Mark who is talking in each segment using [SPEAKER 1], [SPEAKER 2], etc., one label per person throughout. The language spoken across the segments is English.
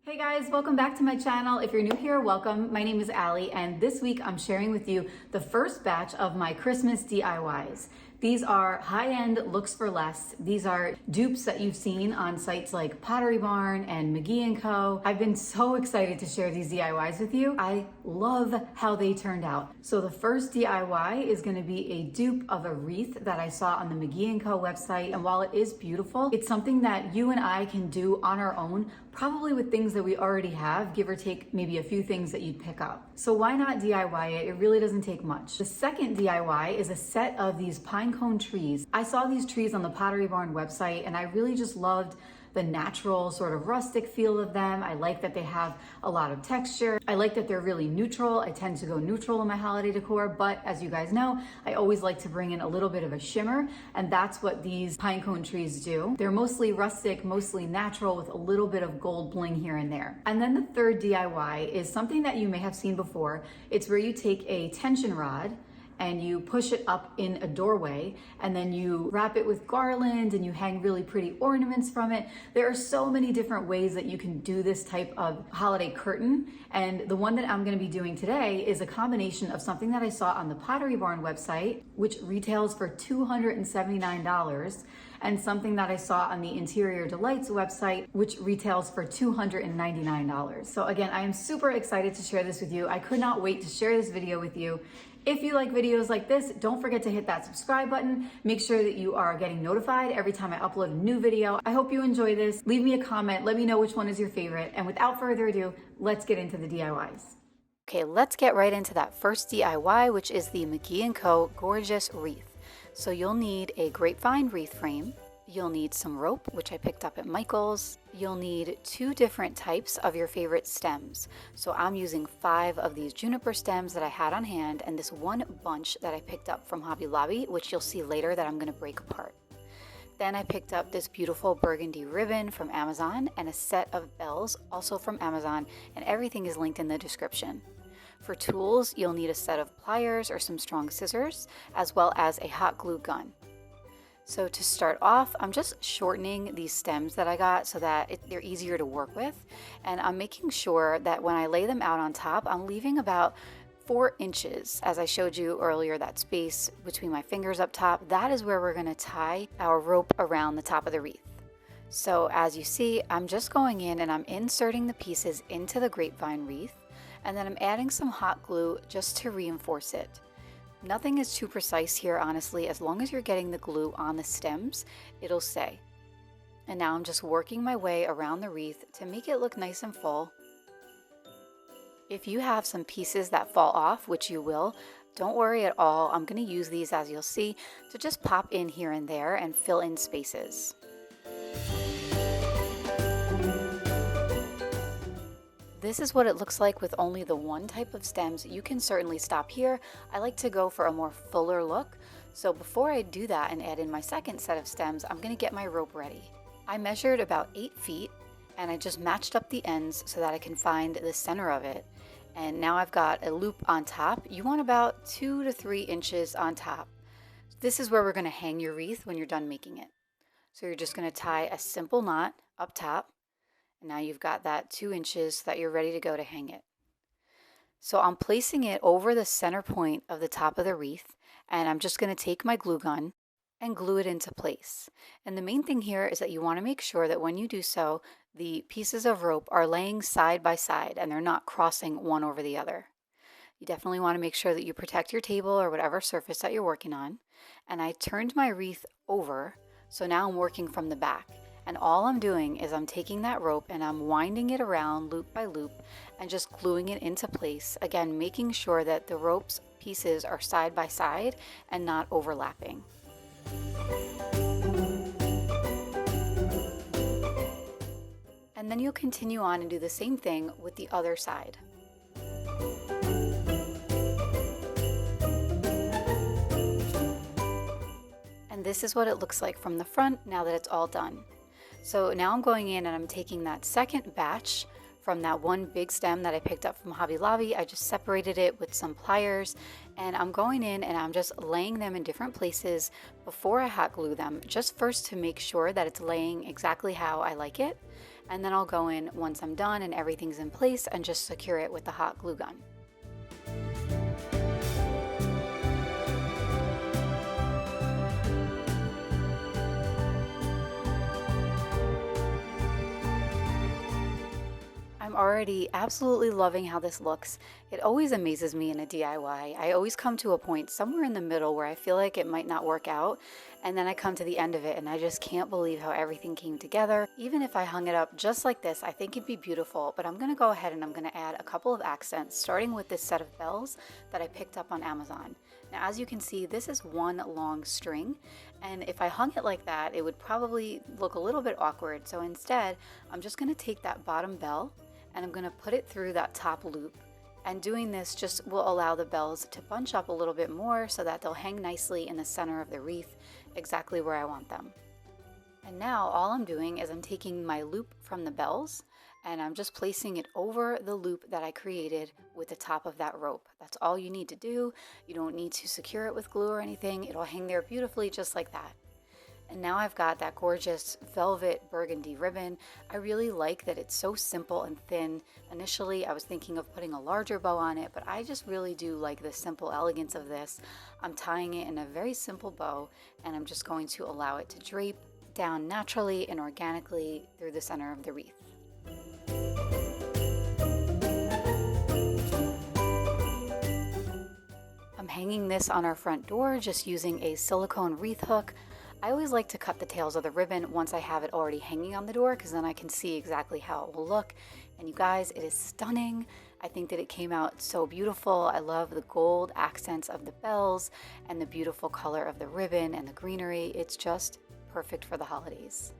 [SPEAKER 1] Hey guys, welcome back to my channel. If you're new here, welcome. My name is Allie, and this week I'm sharing with you the first batch of my Christmas DIYs. These are high-end looks for less. These are dupes that you've seen on sites like Pottery Barn and McGee Co. I've been so excited to share these DIYs with you. I love how they turned out. So the first DIY is going to be a dupe of a wreath that I saw on the McGee Co website. And while it is beautiful, it's something that you and I can do on our own, probably with things that we already have, give or take maybe a few things that you'd pick up. So why not DIY it? It really doesn't take much. The second DIY is a set of these Pinecone trees. I saw these trees on the Pottery Barn website and I really just loved the natural sort of rustic feel of them. I like that they have a lot of texture. I like that they're really neutral. I tend to go neutral in my holiday decor, but as you guys know, I always like to bring in a little bit of a shimmer, and that's what these pinecone trees do. They're mostly rustic, mostly natural, with a little bit of gold bling here and there. And then the third DIY is something that you may have seen before. It's where you take a tension rod and you push it up in a doorway, and then you wrap it with garland and you hang really pretty ornaments from it. There are so many different ways that you can do this type of holiday curtain, and the one that I'm gonna be doing today is a combination of something that I saw on the Pottery Barn website, which retails for $279, and something that I saw on the Interior Delights website, which retails for $299. So again, I am super excited to share this with you. I could not wait to share this video with you. If you like videos like this, don't forget to hit that subscribe button. Make sure that you are getting notified every time I upload a new video. I hope you enjoy this. Leave me a comment. Let me know which one is your favorite. And without further ado, let's get into the DIYs. Okay, let's get right into that first DIY, which is the McGee Co Gorgeous Wreath. So you'll need a grapevine wreath frame. You'll need some rope, which I picked up at Michael's. You'll need 2 different types of your favorite stems. So I'm using 5 of these juniper stems that I had on hand, and this one bunch that I picked up from Hobby Lobby, which you'll see later that I'm gonna break apart. Then I picked up this beautiful burgundy ribbon from Amazon and a set of bells, also from Amazon, and everything is linked in the description. For tools, you'll need a set of pliers or some strong scissors, as well as a hot glue gun. So to start off, I'm just shortening these stems that I got so that they're easier to work with. And I'm making sure that when I lay them out on top, I'm leaving about 4 inches, as I showed you earlier, that space between my fingers up top. That is where we're gonna tie our rope around the top of the wreath. So as you see, I'm just going in and I'm inserting the pieces into the grapevine wreath, and then I'm adding some hot glue just to reinforce it. Nothing is too precise here, honestly. As long as you're getting the glue on the stems, it'll stay. And now I'm just working my way around the wreath to make it look nice and full. If you have some pieces that fall off, which you will, don't worry at all. I'm going to use these, as you'll see, to just pop in here and there and fill in spaces. This is what it looks like with only the one type of stems. You can certainly stop here. I like to go for a more fuller look. So before I do that and add in my second set of stems, I'm gonna get my rope ready. I measured about 8 feet and I just matched up the ends so that I can find the center of it. And now I've got a loop on top. You want about 2 to 3 inches on top. This is where we're gonna hang your wreath when you're done making it. So you're just gonna tie a simple knot up top. And now you've got that 2 inches so that you're ready to go to hang it. So I'm placing it over the center point of the top of the wreath, and I'm just going to take my glue gun and glue it into place. And the main thing here is that you want to make sure that when you do so, the pieces of rope are laying side by side and they're not crossing one over the other. You definitely want to make sure that you protect your table or whatever surface that you're working on. And I turned my wreath over, so now I'm working from the back. And all I'm doing is I'm taking that rope and I'm winding it around loop by loop and just gluing it into place. Again, making sure that the rope's pieces are side by side and not overlapping. And then you'll continue on and do the same thing with the other side. And this is what it looks like from the front now that it's all done. So now I'm going in and I'm taking that second batch from that one big stem that I picked up from Hobby Lobby. I just separated it with some pliers, and I'm going in and I'm just laying them in different places before I hot glue them, just first to make sure that it's laying exactly how I like it. And then I'll go in once I'm done and everything's in place and just secure it with the hot glue gun. I'm already absolutely loving how this looks. It always amazes me in a DIY. I always come to a point somewhere in the middle where I feel like it might not work out, and then I come to the end of it and I just can't believe how everything came together. Even if I hung it up just like this, I think it'd be beautiful, but I'm gonna go ahead and I'm gonna add a couple of accents, starting with this set of bells that I picked up on Amazon. Now, as you can see, this is one long string, and if I hung it like that, it would probably look a little bit awkward. So instead, I'm just gonna take that bottom bell and I'm going to put it through that top loop. And doing this just will allow the bells to bunch up a little bit more so that they'll hang nicely in the center of the wreath, exactly where I want them. And now all I'm doing is I'm taking my loop from the bells and I'm just placing it over the loop that I created with the top of that rope. That's all you need to do. You don't need to secure it with glue or anything. It'll hang there beautifully just like that. And now I've got that gorgeous velvet burgundy ribbon. I really like that it's so simple and thin. Initially, I was thinking of putting a larger bow on it, but I just really do like the simple elegance of this. I'm tying it in a very simple bow, and I'm just going to allow it to drape down naturally and organically through the center of the wreath. I'm hanging this on our front door just using a silicone wreath hook. I always like to cut the tails of the ribbon once I have it already hanging on the door, because then I can see exactly how it will look. And you guys, it is stunning. I think that it came out so beautiful. I love the gold accents of the bells and the beautiful color of the ribbon and the greenery. It's just perfect for the holidays.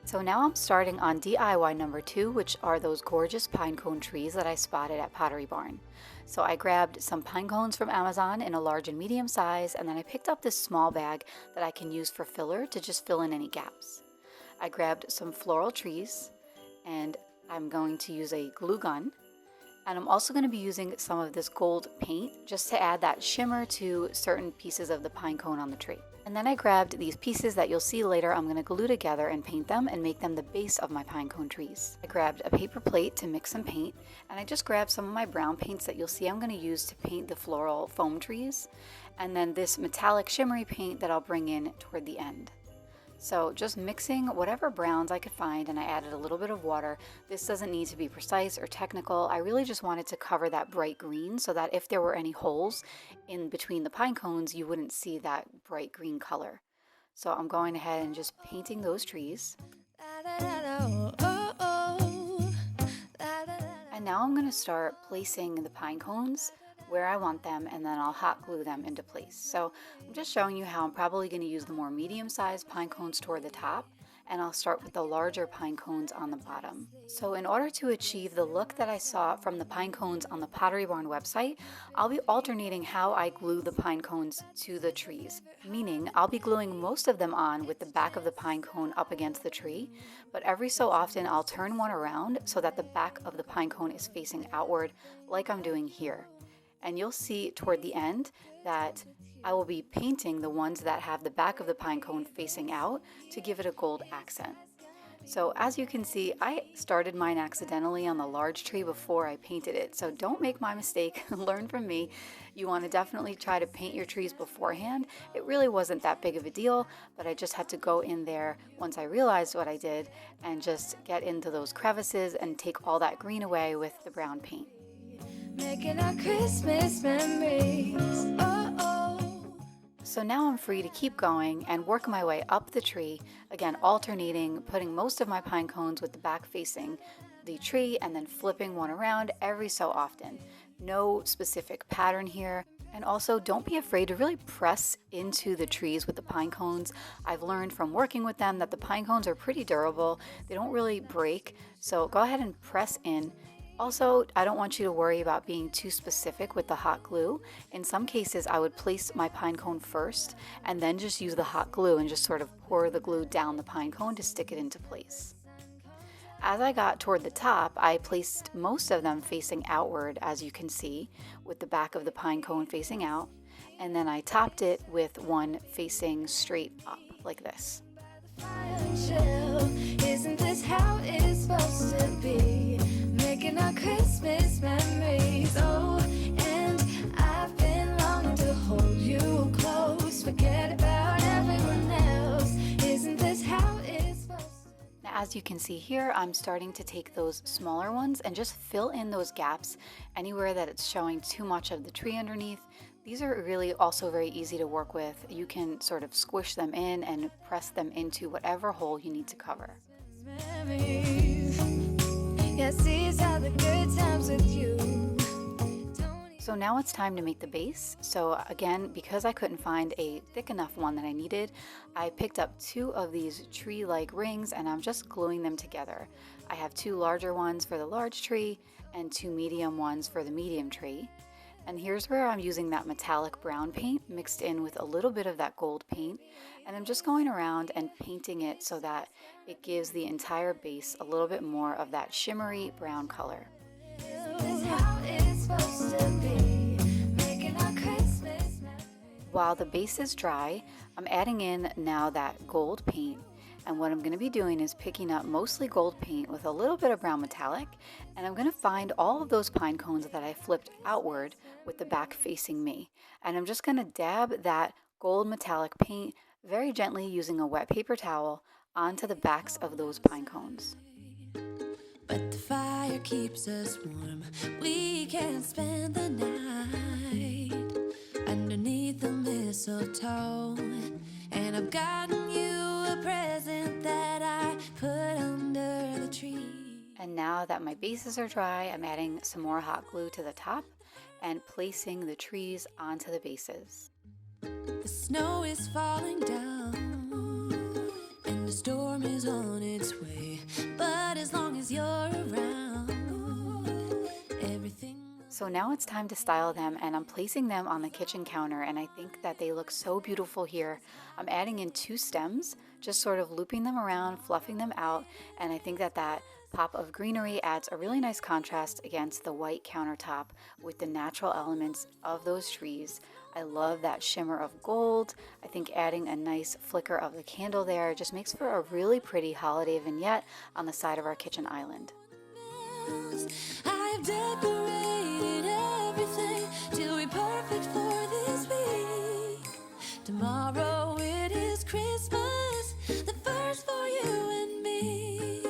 [SPEAKER 1] So now I'm starting on DIY number 2, which are those gorgeous pinecone trees that I spotted at Pottery Barn. So I grabbed some pine cones from Amazon in a large and medium size, and then I picked up this small bag that I can use for filler to just fill in any gaps. I grabbed some floral trees, and I'm going to use a glue gun. And I'm also going to be using some of this gold paint just to add that shimmer to certain pieces of the pine cone on the tree. And then I grabbed these pieces that you'll see later I'm going to glue together and paint them and make them the base of my pinecone trees. I grabbed a paper plate to mix some paint, and I just grabbed some of my brown paints that you'll see I'm going to use to paint the floral foam trees, and then this metallic shimmery paint that I'll bring in toward the end. So just mixing whatever browns I could find, and I added a little bit of water. This doesn't need to be precise or technical. I really just wanted to cover that bright green so that if there were any holes in between the pine cones, you wouldn't see that bright green color. So I'm going ahead and just painting those trees. And now I'm going to start placing the pine cones where I want them, and then I'll hot glue them into place. So I'm just showing you how I'm probably going to use the more medium-sized pine cones toward the top, and I'll start with the larger pine cones on the bottom. So in order to achieve the look that I saw from the pine cones on the Pottery Barn website, I'll be alternating how I glue the pine cones to the trees, meaning I'll be gluing most of them on with the back of the pine cone up against the tree, but every so often I'll turn one around so that the back of the pine cone is facing outward, like I'm doing here. And you'll see toward the end that I will be painting the ones that have the back of the pine cone facing out to give it a gold accent. So as you can see, I started mine accidentally on the large tree before I painted it. So don't make my mistake, learn from me. You want to definitely try to paint your trees beforehand. It really wasn't that big of a deal, but I just had to go in there once I realized what I did and just get into those crevices and take all that green away with the brown paint. Making our Christmas memories. Oh, oh. So now I'm free to keep going and work my way up the tree, again alternating, putting most of my pine cones with the back facing the tree and then flipping one around every so often. No specific pattern here. And also don't be afraid to really press into the trees with the pine cones. I've learned from working with them that the pine cones are pretty durable. They don't really break. So go ahead and press in. Also, I don't want you to worry about being too specific with the hot glue. In some cases, I would place my pine cone first and then just use the hot glue and just sort of pour the glue down the pine cone to stick it into place. As I got toward the top, I placed most of them facing outward, as you can see, with the back of the pine cone facing out. and then I topped it with one facing straight up like this.
[SPEAKER 2] Isn't this how it's supposed to be? Making our Christmas memories. Oh, and I've been longing to hold you close. Forget about everyone else. Isn't this how it's supposed to be?
[SPEAKER 1] Now, as you can see here, I'm starting to take those smaller ones and just fill in those gaps anywhere that it's showing too much of the tree underneath. These are really also very easy to work with. You can sort of squish them in and press them into whatever hole you need to cover. So now it's time to make the base. So again, because I couldn't find a thick enough one that I needed, I picked up 2 of these tree-like rings and I'm just gluing them together. I have 2 larger ones for the large tree and 2 medium ones for the medium tree. And here's where I'm using that metallic brown paint mixed in with a little bit of that gold paint. And I'm just going around and painting it so that it gives the entire base a little bit more of that shimmery brown color. While the base is dry, I'm adding in now that gold paint. And what I'm going to be doing is picking up mostly gold paint with a little bit of brown metallic, and I'm going to find all of those pine cones that I flipped outward with the back facing me. And I'm just going to dab that gold metallic paint very gently using a wet paper towel onto the backs of those pine cones.
[SPEAKER 2] But the fire keeps us warm. We can spend the night underneath the mistletoe. And I've gotten you a present that I put under the tree.
[SPEAKER 1] And now that my bases are dry, I'm adding some more hot glue to the top and placing the trees onto the bases.
[SPEAKER 2] The snow is falling down and the storm is on its way. But as long as you're around, everything.
[SPEAKER 1] So now it's time to style them, and I'm placing them on the kitchen counter, and I think that they look so beautiful here. I'm adding in 2 stems, just sort of looping them around, fluffing them out, and I think that that pop of greenery adds a really nice contrast against the white countertop with the natural elements of those trees. I love that shimmer of gold. I think adding a nice flicker of the candle there just makes for a really pretty holiday vignette on the side of our kitchen island.
[SPEAKER 2] I've decorated everything to be perfect for this week. Tomorrow it is Christmas, the first for you and me.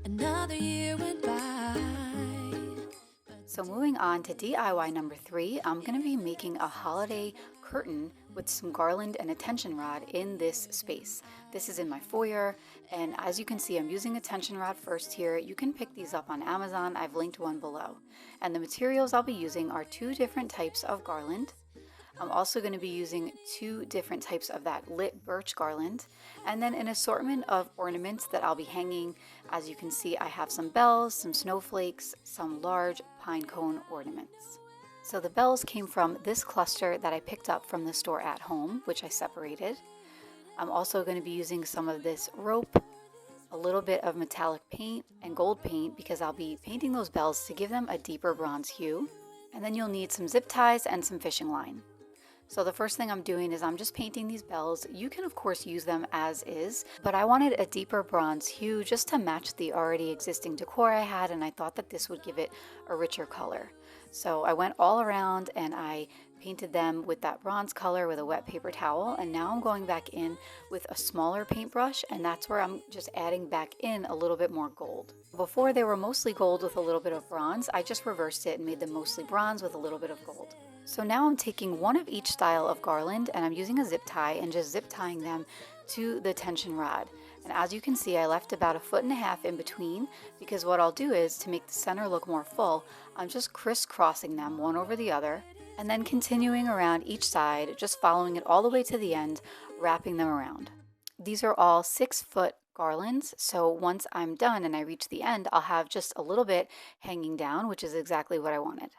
[SPEAKER 2] Another year went by.
[SPEAKER 1] So moving on to DIY number 3, I'm going to be making a holiday curtain with some garland and a tension rod in this space. This is in my foyer, and as you can see, I'm using a tension rod first here. You can pick these up on Amazon. I've linked one below. And the materials I'll be using are 2 different types of garland. I'm also going to be using 2 different types of that lit birch garland, and then an assortment of ornaments that I'll be hanging. As you can see, I have some bells, some snowflakes, some large pine cone ornaments. So the bells came from this cluster that I picked up from the store at home, which I separated. I'm also going to be using some of this rope, a little bit of metallic paint and gold paint because I'll be painting those bells to give them a deeper bronze hue. And then you'll need some zip ties and some fishing line. So the first thing I'm doing is I'm just painting these bells. You can of course use them as is, but I wanted a deeper bronze hue just to match the already existing decor I had, and I thought that this would give it a richer color. So I went all around and I painted them with that bronze color with a wet paper towel, and now I'm going back in with a smaller paintbrush, and that's where I'm just adding back in a little bit more gold. Before they were mostly gold with a little bit of bronze, I just reversed it and made them mostly bronze with a little bit of gold. So now I'm taking one of each style of garland and I'm using a zip tie and just zip tying them to the tension rod. And as you can see, I left about 1.5 feet in between because what I'll do is, to make the center look more full, I'm just crisscrossing them one over the other and then continuing around each side, just following it all the way to the end, wrapping them around. These are all 6-foot garlands, so once I'm done and I reach the end, I'll have just a little bit hanging down, which is exactly what I wanted.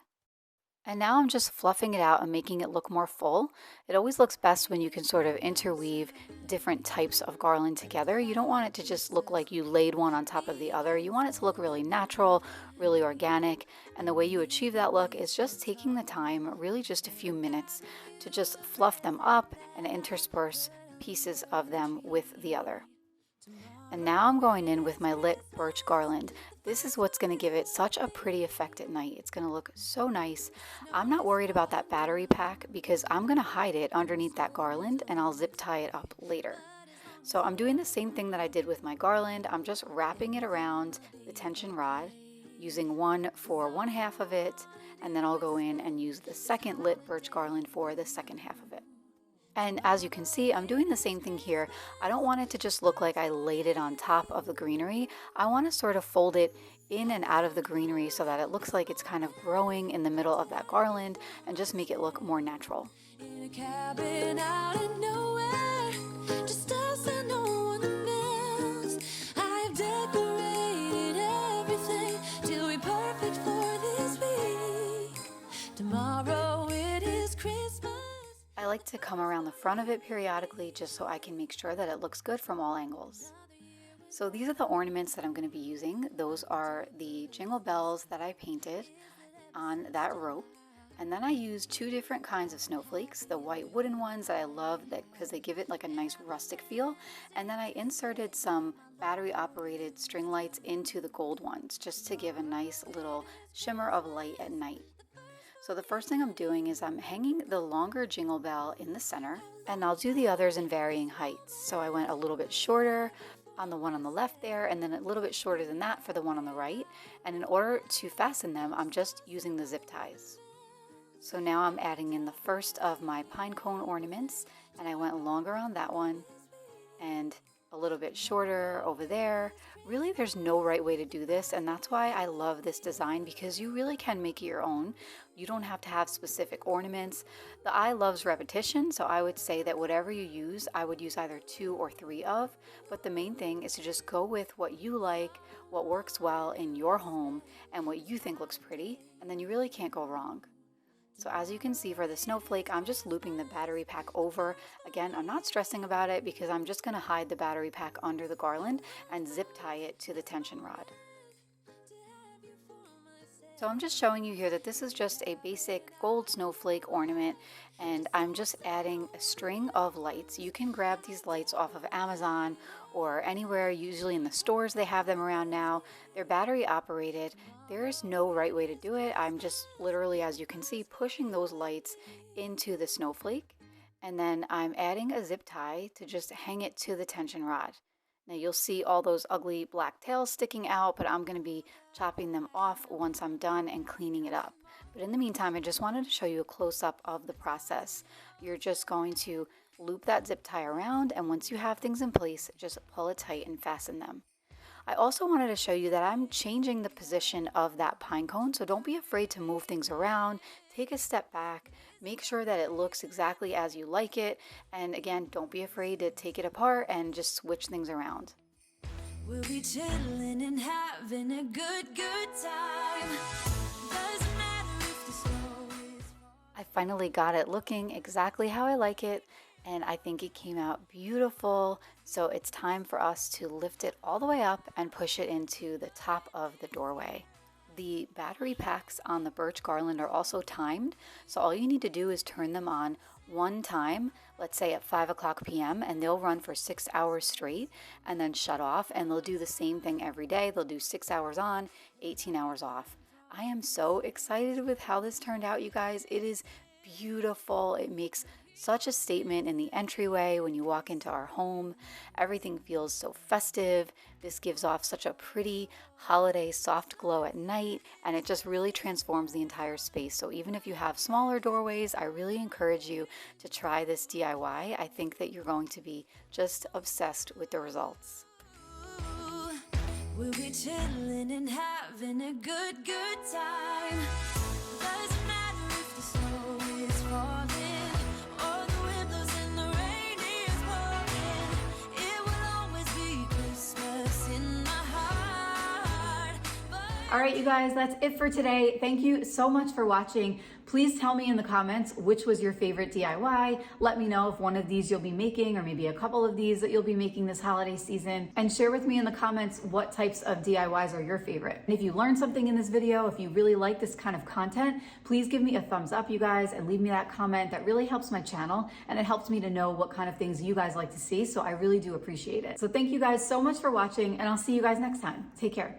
[SPEAKER 1] And now I'm just fluffing it out and making it look more full. It always looks best when you can sort of interweave different types of garland together. You don't want it to just look like you laid one on top of the other. You want it to look really natural, really organic. And the way you achieve that look is just taking the time, really just a few minutes, to just fluff them up and intersperse pieces of them with the other. And now I'm going in with my lit birch garland. This is what's going to give it such a pretty effect at night. It's going to look so nice. I'm not worried about that battery pack because I'm going to hide it underneath that garland and I'll zip tie it up later. So I'm doing the same thing that I did with my garland. I'm just wrapping it around the tension rod, using one for one half of it, and then I'll go in and use the second lit birch garland for the second half of it. And as you can see, I'm doing the same thing here. I don't want it to just look like I laid it on top of the greenery. I want to sort of fold it in and out of the greenery so that it looks like it's kind of growing in the middle of that garland and just make it look more natural.
[SPEAKER 2] In a cabin out of nowhere, just us and no one else. I've decorated everything till we're perfect for this week. Tomorrow it is Christmas.
[SPEAKER 1] I like to come around the front of it periodically just so I can make sure that it looks good from all angles. So these are the ornaments that I'm going to be using. Those are the jingle bells that I painted on that rope. And then I used two different kinds of snowflakes, the white wooden ones that I love because they give it like a nice rustic feel. And then I inserted some battery operated string lights into the gold ones just to give a nice little shimmer of light at night. So the first thing I'm doing is I'm hanging the longer jingle bell in the center, and I'll do the others in varying heights. So I went a little bit shorter on the one on the left there, and then a little bit shorter than that for the one on the right. And in order to fasten them, I'm just using the zip ties. So now I'm adding in the first of my pine cone ornaments, and I went longer on that one and a little bit shorter over there. Really, there's no right way to do this, and that's why I love this design, because you really can make it your own. You don't have to have specific ornaments. The eye loves repetition, so I would say that whatever you use, I would use either 2 or 3 of, but the main thing is to just go with what you like, what works well in your home, and what you think looks pretty, and then you really can't go wrong. So as you can see for the snowflake, I'm just looping the battery pack over. Again, I'm not stressing about it because I'm just going to hide the battery pack under the garland and zip tie it to the tension rod. So I'm just showing you here that this is just a basic gold snowflake ornament, and I'm just adding a string of lights. You can grab these lights off of Amazon or anywhere. Usually in the stores they have them around now. They're battery operated. There is no right way to do it. I'm just literally, as you can see, pushing those lights into the snowflake, and then I'm adding a zip tie to just hang it to the tension rod. Now you'll see all those ugly black tails sticking out, but I'm going to be chopping them off once I'm done and cleaning it up. But in the meantime, I just wanted to show you a close-up of the process. You're just going to loop that zip tie around, and once you have things in place, just pull it tight and fasten them. I also wanted to show you that I'm changing the position of that pine cone, so don't be afraid to move things around. Take a step back, make sure that it looks exactly as you like it, and again, don't be afraid to take it apart and just switch things around.
[SPEAKER 2] We'll be chilling and having a good time. Doesn't matter if the snow is
[SPEAKER 1] I finally got it looking exactly how I like it, and I think it came out beautiful. So it's time for us to lift it all the way up and push it into the top of the doorway. The battery packs on the birch garland are also timed, so all you need to do is turn them on one time, let's say at 5 p.m., and they'll run for 6 hours straight and then shut off, and they'll do the same thing every day. They'll do 6 hours on, 18 hours off. I am so excited with how this turned out, you guys. It is beautiful. It makes such a statement in the entryway when you walk into our home. Everything feels so festive. This gives off such a pretty holiday soft glow at night, and it just really transforms the entire space. So even if you have smaller doorways, I really encourage you to try this DIY. I think that you're going to be just obsessed with the results.
[SPEAKER 2] We'll be chilling and having a good time. Doesn't matter if the snow is falling.
[SPEAKER 1] All right, you guys, that's it for today. Thank you so much for watching. Please Please tell me in the comments which was your favorite DIY. Let me know if one of these you'll be making, or maybe a couple of these that you'll be making this holiday season. And share with me in the comments what types of DIYs are your favorite. And if you learned something in this video, if you really like this kind of content, please give me a thumbs up, you guys, and leave me that comment. That really helps my channel, and it helps me to know what kind of things you guys like to see. So I really do appreciate it. So thank you guys so much for watching, and I'll see you guys next time. Take care.